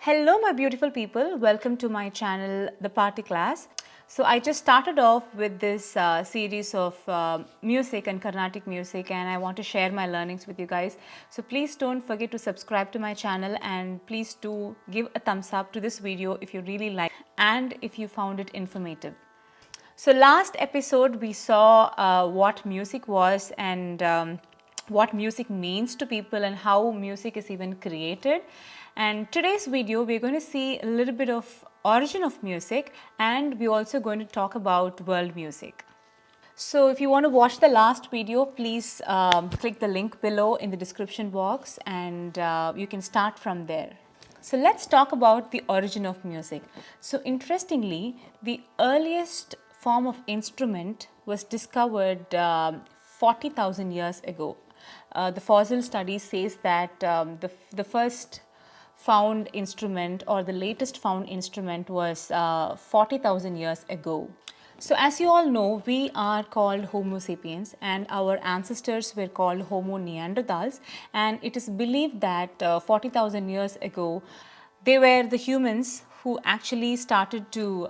Hello my beautiful people, welcome to my channel The Party Class. So I just started off with this series of music and Carnatic music, and I want to share my learnings with you guys. So please don't forget to subscribe to my channel, and please do give a thumbs up to this video if you really like and if you found it informative. So last episode we saw what music was and what music means to people and how music is even created. And today's video we're going to see a little bit of origin of music, and we're also going to talk about world music. So if you want to watch the last video, please click the link below in the description box, and you can start from there. So let's talk about the origin of music. So interestingly, the earliest form of instrument was discovered 40,000 years ago. The fossil study says that the first found instrument or the latest found instrument was 40,000 years ago. So as you all know, we are called Homo sapiens and our ancestors were called Homo neanderthals, and it is believed that 40,000 years ago they were the humans who actually started to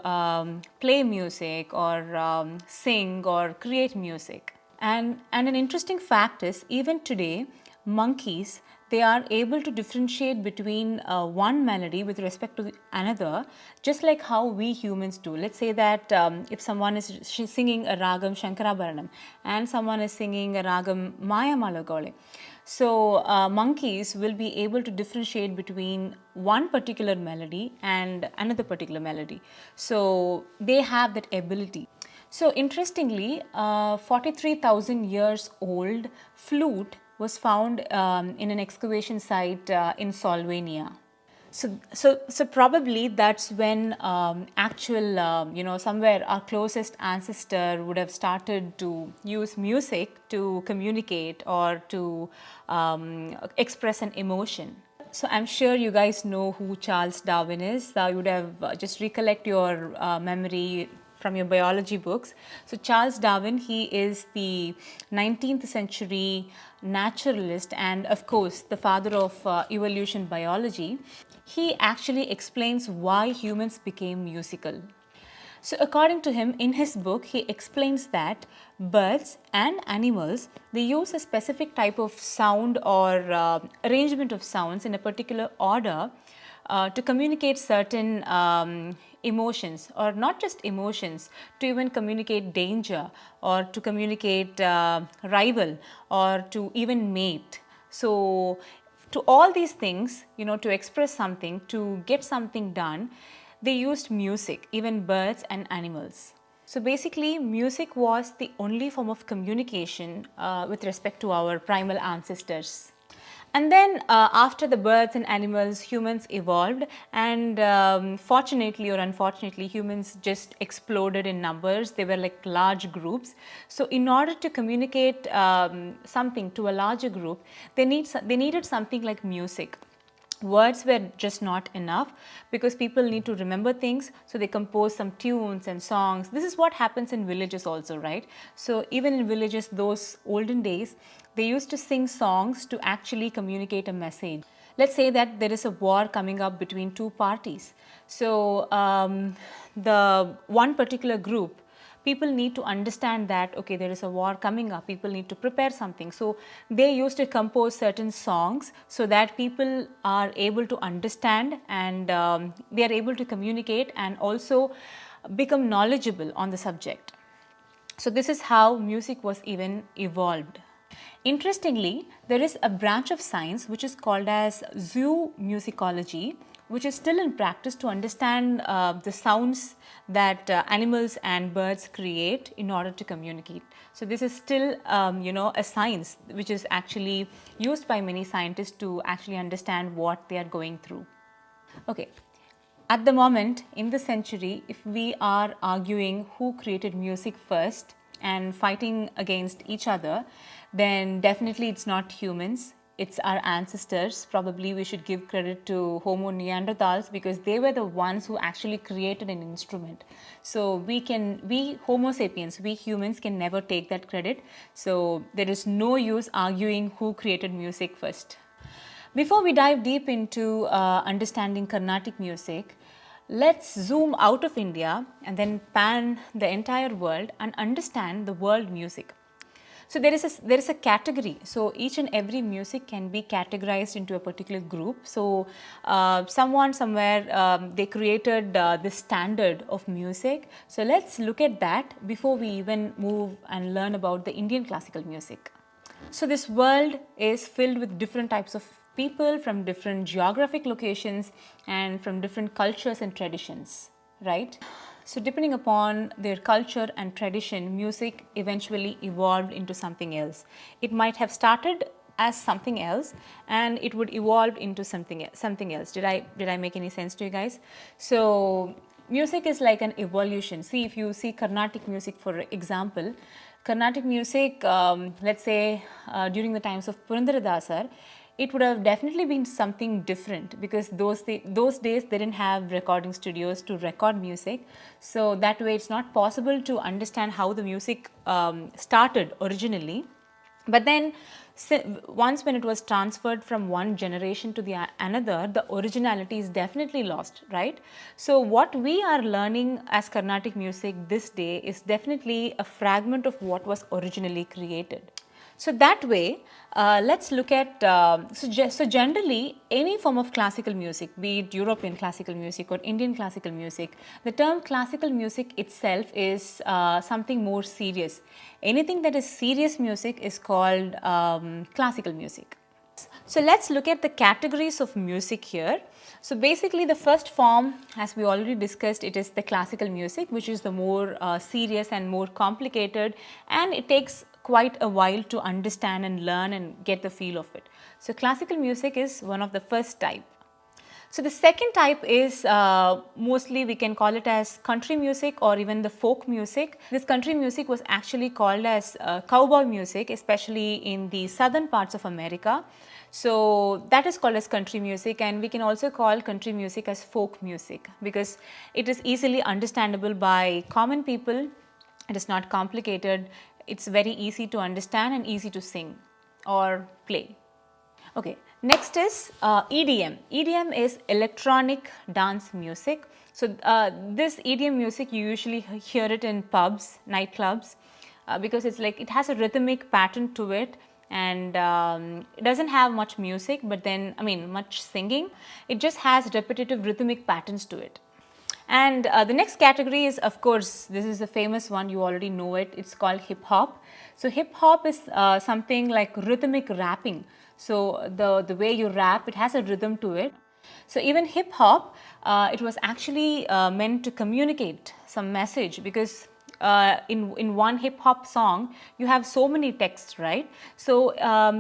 play music or sing or create music. And an interesting fact is, even today monkeys, they are able to differentiate between one melody with respect to another, just like how we humans do. Let's say that if someone is singing a ragam Shankarabharanam and someone is singing a ragam Maya Malagole, so monkeys will be able to differentiate between one particular melody and another particular melody. So they have that ability. So interestingly, 43,000 years old flute was found in an excavation site in Slovenia. So probably that's when actual, somewhere our closest ancestor would have started to use music to communicate or to express an emotion. So I'm sure you guys know who Charles Darwin is. You would have just recollect your memory from your biology books. So Charles Darwin, he is the 19th century naturalist and of course the father of evolution biology. He actually explains why humans became musical. So according to him, in his book, he explains that birds and animals, they use a specific type of sound or arrangement of sounds in a particular order to communicate certain emotions, or not just emotions, to even communicate danger or to communicate rival or to even mate. So to all these things, to express something, to get something done, they used music, even birds and animals. So basically, music was the only form of communication with respect to our primal ancestors. And then after the birds and animals, humans evolved, and fortunately or unfortunately, humans just exploded in numbers. They were like large groups. So in order to communicate something to a larger group, they needed something like music. Words were just not enough because people need to remember things, so they compose some tunes and songs. This is what happens in villages also, right? So even in villages, those olden days, they used to sing songs to actually communicate a message. Let's say that there is a war coming up between two parties. So the one particular group, people need to understand that, okay, there is a war coming up, people need to prepare something. So they used to compose certain songs so that people are able to understand, and they are able to communicate and also become knowledgeable on the subject. So this is how music was even evolved. Interestingly, there is a branch of science which is called as zoomusicology, which is still in practice to understand the sounds that animals and birds create in order to communicate. So this is still, a science which is actually used by many scientists to actually understand what they are going through. Okay. At the moment, in this century, if we are arguing who created music first and fighting against each other, then definitely it's not humans, it's our ancestors. Probably we should give credit to Homo neanderthals because they were the ones who actually created an instrument. So we Homo sapiens, we humans can never take that credit. So there is no use arguing who created music first. Before we dive deep into understanding Carnatic music, let's zoom out of India and then pan the entire world and understand the world music. So there is a category. So each and every music can be categorized into a particular group. So someone somewhere they created this standard of music. So let's look at that before we even move and learn about the Indian classical music. So this world is filled with different types of people from different geographic locations and from different cultures and traditions, right? So depending upon their culture and tradition, music eventually evolved into something else. It might have started as something else and it would evolve into something else. Did I make any sense to you guys? So music is like an evolution. See, if you see Carnatic music, for example, Carnatic music, let's say during the times of Purandaradasar, it would have definitely been something different because those days they didn't have recording studios to record music. So that way it's not possible to understand how the music started originally. But then once when it was transferred from one generation to the another, the originality is definitely lost, right? So what we are learning as Carnatic music this day is definitely a fragment of what was originally created. So that way, let's look at, so generally any form of classical music, be it European classical music or Indian classical music, the term classical music itself is something more serious. Anything that is serious music is called classical music. So let's look at the categories of music here. So basically the first form, as we already discussed, it is the classical music, which is the more serious and more complicated, and it takes quite a while to understand and learn and get the feel of it. So classical music is one of the first type. So the second type is mostly we can call it as country music or even the folk music. This country music was actually called as cowboy music, especially in the southern parts of America. So that is called as country music, and we can also call country music as folk music because it is easily understandable by common people. It is not complicated. It's very easy to understand and easy to sing or play. Okay, next is EDM. EDM is electronic dance music. So this EDM music, you usually hear it in pubs, nightclubs, because it's like it has a rhythmic pattern to it, and it doesn't have much music, but then much singing. It just has repetitive rhythmic patterns to it. And the next category is, of course, this is a famous one, you already know it, it's called hip hop. So hip hop is something like rhythmic rapping. So the way you rap, it has a rhythm to it. So even hip hop, it was actually meant to communicate some message because in one hip hop song you have so many texts, right? So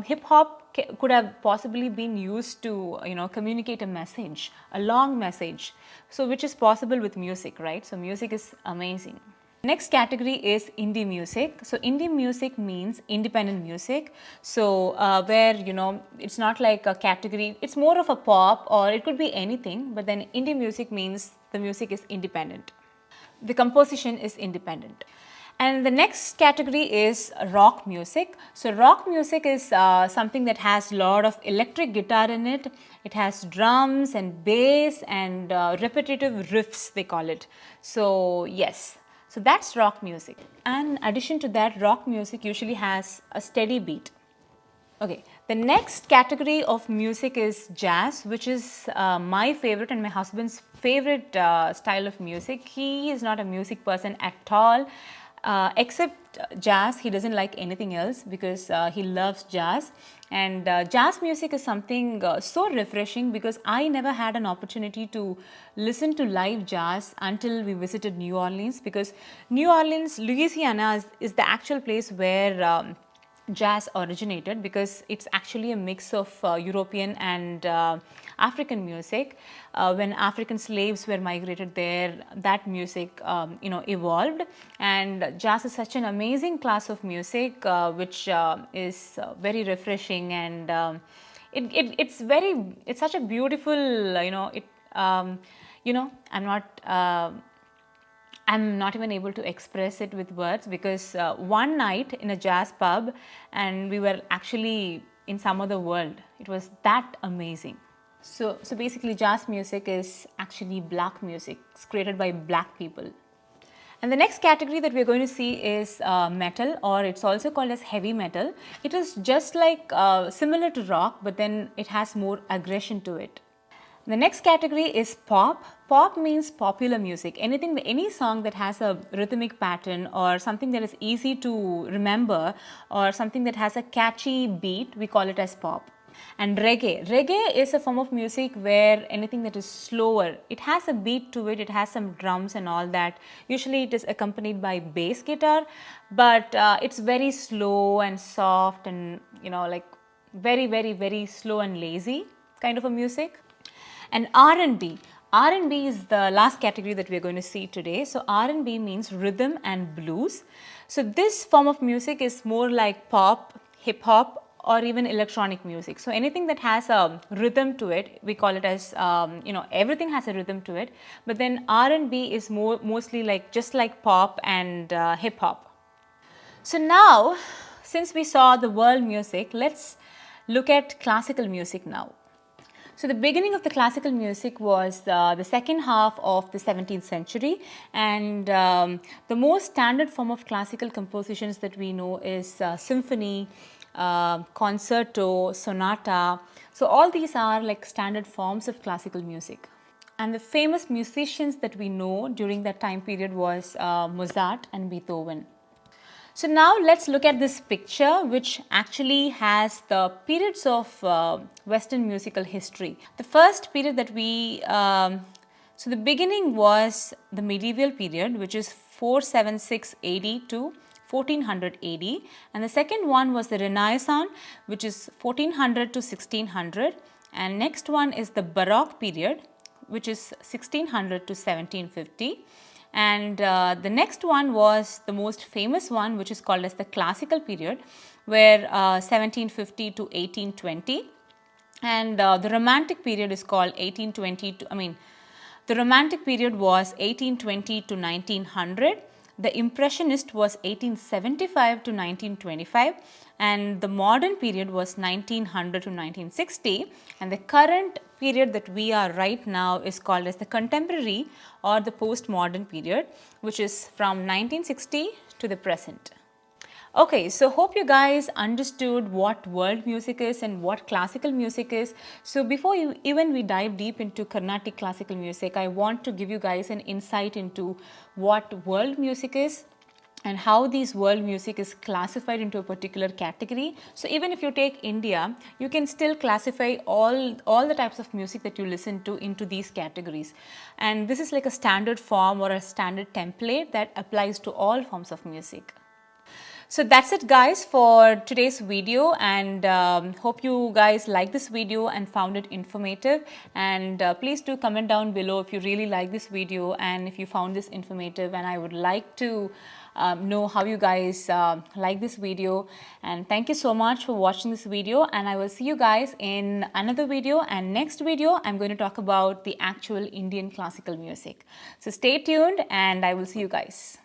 hip hop could have possibly been used to communicate a message, a long message, so which is possible with music, right? So music is amazing. Next category is indie music. So indie music means independent music. So where it's not like a category, it's more of a pop or it could be anything, but then indie music means the music is independent. The composition is independent. And the next category is rock music. So rock music is something that has a lot of electric guitar in it. It has drums and bass and repetitive riffs, they call it. So yes, so that's rock music. And in addition to that, rock music usually has a steady beat. Okay, the next category of music is jazz, which is my favorite and my husband's favorite style of music. He is not a music person at all. Except jazz, he doesn't like anything else because he loves jazz. And jazz music is something so refreshing because I never had an opportunity to listen to live jazz until we visited New Orleans, because New Orleans, Louisiana is the actual place where jazz originated, because it's actually a mix of European and African music. When African slaves were migrated there, that music evolved, and jazz is such an amazing class of music which is very refreshing, and it's such a beautiful I'm not even able to express it with words, because one night in a jazz pub, and we were actually in some other world. It was that amazing. So basically jazz music is actually black music. It's created by black people. And the next category that we're going to see is metal, or it's also called as heavy metal. It is just like similar to rock, but then it has more aggression to it. The next category is pop. Pop means popular music. Any song that has a rhythmic pattern or something that is easy to remember or something that has a catchy beat, we call it as pop. And reggae. Reggae is a form of music where anything that is slower, it has a beat to it, it has some drums and all that. Usually it is accompanied by bass guitar, but it's very slow and soft and like very, very, very slow and lazy kind of a music. And R&B. R&B is the last category that we are going to see today. So R&B means rhythm and blues. So this form of music is more like pop, hip hop, or even electronic music. So anything that has a rhythm to it, we call it as, everything has a rhythm to it. But then R&B is mostly like just like pop and hip hop. So now, since we saw the world music, let's look at classical music now. So the beginning of the classical music was the second half of the 17th century, and the most standard form of classical compositions that we know is symphony, concerto, sonata. So all these are like standard forms of classical music. And the famous musicians that we know during that time period was Mozart and Beethoven. So now let's look at this picture, which actually has the periods of Western musical history. The first period that so the beginning was the medieval period, which is 476 AD to 1400 AD, and the second one was the Renaissance, which is 1400 to 1600, and next one is the Baroque period, which is 1600 to 1750. And the next one was the most famous one, which is called as the classical period, where 1750 to 1820, and the romantic period is called 1820 to, the romantic period was 1820 to 1900. The impressionist was 1875 to 1925, and the modern period was 1900 to 1960, and the current period that we are right now is called as the contemporary or the postmodern period, which is from 1960 to the present. Okay, so hope you guys understood what world music is and what classical music is. So before we dive deep into Carnatic classical music, I want to give you guys an insight into what world music is and how these world music is classified into a particular category. So even if you take India, you can still classify all the types of music that you listen to into these categories. And this is like a standard form or a standard template that applies to all forms of music. So that's it guys for today's video, and hope you guys like this video and found it informative, and please do comment down below if you really like this video and if you found this informative, and I would like to know how you guys like this video. And thank you so much for watching this video, and I will see you guys in another video, and next video I'm going to talk about the actual Indian classical music. So stay tuned and I will see you guys.